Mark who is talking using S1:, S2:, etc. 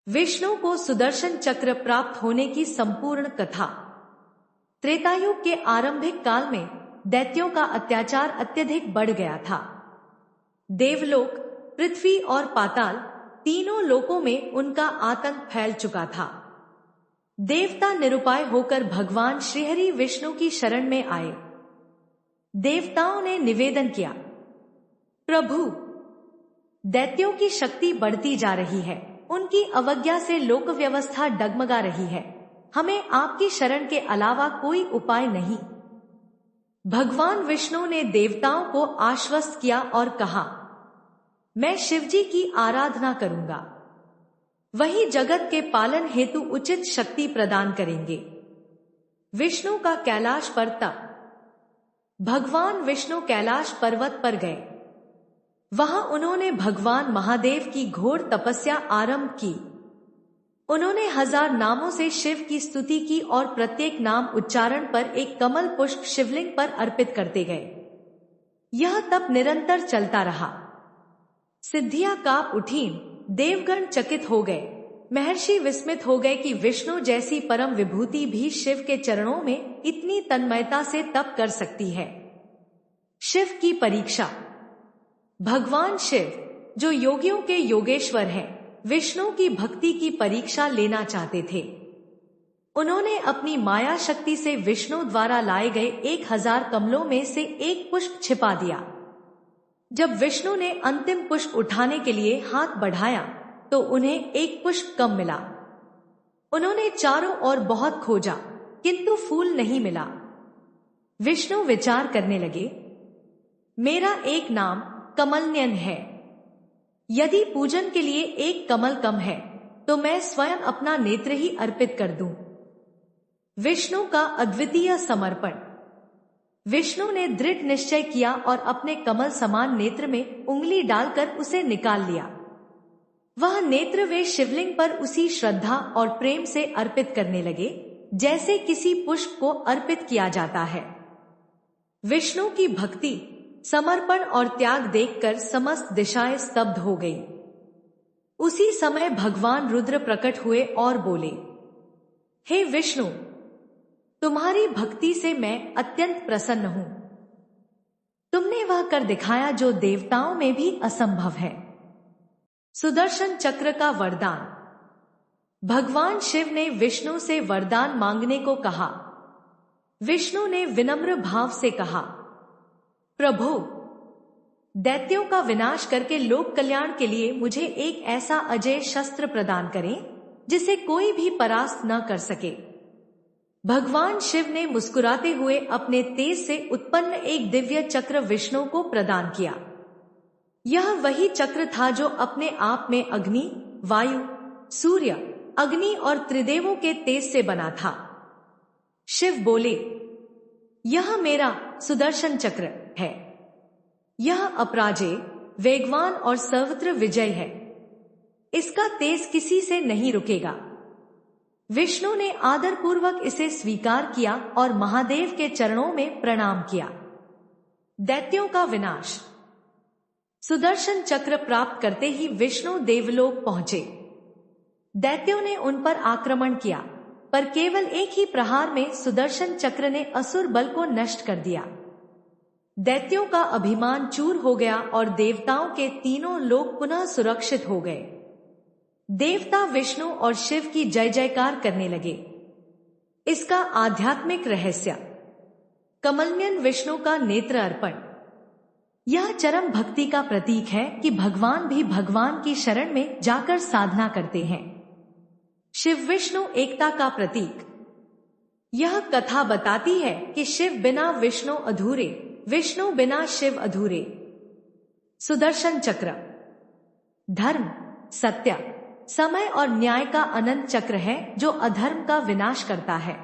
S1: विष्णु को सुदर्शन चक्र प्राप्त होने की संपूर्ण कथा। त्रेतायुग के आरंभिक काल में दैत्यों का अत्याचार अत्यधिक बढ़ गया था। देवलोक, पृथ्वी और पाताल तीनों लोकों में उनका आतंक फैल चुका था। देवता निरुपाय होकर भगवान श्रीहरि विष्णु की शरण में आए। देवताओं ने निवेदन किया, प्रभु, दैत्यों की शक्ति बढ़ती जा रही है, उनकी अवज्ञा से लोक व्यवस्था डगमगा रही है, हमें आपकी शरण के अलावा कोई उपाय नहीं। भगवान विष्णु ने देवताओं को आश्वस्त किया और कहा, मैं शिवजी की आराधना करूंगा, वही जगत के पालन हेतु उचित शक्ति प्रदान करेंगे। विष्णु का कैलाश पर तप। भगवान विष्णु कैलाश पर्वत पर गए। वहां उन्होंने भगवान महादेव की घोर तपस्या आरंभ की। उन्होंने 1000 नामों से शिव की स्तुति की और प्रत्येक नाम उच्चारण पर एक कमल पुष्प शिवलिंग पर अर्पित करते गए। यह तप निरंतर चलता रहा। सिद्धियां कांप उठीं, देवगण चकित हो गए। महर्षि विस्मित हो गए कि विष्णु जैसी परम विभूति भी शिव के चरणों में इतनी तन्मयता से तप कर सकती है। शिव की परीक्षा। भगवान शिव, जो योगियों के योगेश्वर हैं, विष्णु की भक्ति की परीक्षा लेना चाहते थे। उन्होंने अपनी माया शक्ति से विष्णु द्वारा लाए गए 1000 कमलों में से एक पुष्प छिपा दिया। जब विष्णु ने अंतिम पुष्प उठाने के लिए हाथ बढ़ाया तो उन्हें एक पुष्प कम मिला। उन्होंने चारों ओर बहुत खोजा, किंतु फूल नहीं मिला। विष्णु विचार करने लगे, मेरा एक नाम कमलनयन है। यदि पूजन के लिए एक कमल कम है तो मैं स्वयं अपना नेत्र ही अर्पित कर दूं। विष्णु का अद्वितीय समर्पण। विष्णु ने दृढ़ निश्चय किया और अपने कमल समान नेत्र में उंगली डालकर उसे निकाल लिया। वह नेत्र वे शिवलिंग पर उसी श्रद्धा और प्रेम से अर्पित करने लगे जैसे किसी पुष्प को अर्पित किया जाता है। विष्णु की भक्ति, समर्पण और त्याग देखकर समस्त दिशाएं स्तब्ध हो गई। उसी समय भगवान रुद्र प्रकट हुए और बोले, हे विष्णु, तुम्हारी भक्ति से मैं अत्यंत प्रसन्न हूं। तुमने वह कर दिखाया जो देवताओं में भी असंभव है। सुदर्शन चक्र का वरदान। भगवान शिव ने विष्णु से वरदान मांगने को कहा। विष्णु ने विनम्र भाव से कहा, प्रभु, दैत्यों का विनाश करके लोक कल्याण के लिए मुझे एक ऐसा अजेय शस्त्र प्रदान करें जिसे कोई भी परास्त न कर सके। भगवान शिव ने मुस्कुराते हुए अपने तेज से उत्पन्न एक दिव्य चक्र विष्णु को प्रदान किया। यह वही चक्र था जो अपने आप में अग्नि, वायु, सूर्य, अग्नि और त्रिदेवों के तेज से बना था। शिव बोले, यह मेरा सुदर्शन चक्र है। यह अपराजेय, वेगवान और सर्वत्र विजय है। इसका तेज किसी से नहीं रुकेगा। विष्णु ने आदरपूर्वक इसे स्वीकार किया और महादेव के चरणों में प्रणाम किया। दैत्यों का विनाश। सुदर्शन चक्र प्राप्त करते ही विष्णु देवलोक पहुंचे। दैत्यों ने उन पर आक्रमण किया, पर केवल एक ही प्रहार में सुदर्शन चक्र ने असुर बल को नष्ट कर दिया। दैत्यों का अभिमान चूर हो गया और देवताओं के तीनों लोक पुनः सुरक्षित हो गए। देवता विष्णु और शिव की जय जयकार करने लगे। इसका आध्यात्मिक रहस्य। कमलनयन विष्णु का नेत्र अर्पण। यह चरम भक्ति का प्रतीक है कि भगवान भी भगवान की शरण में जाकर साधना करते हैं। शिव विष्णु एकता का प्रतीक। यह कथा बताती है कि शिव बिना विष्णु अधूरे, विष्णु बिना शिव अधूरे। सुदर्शन चक्र धर्म, सत्य, समय और न्याय का अनंत चक्र है जो अधर्म का विनाश करता है।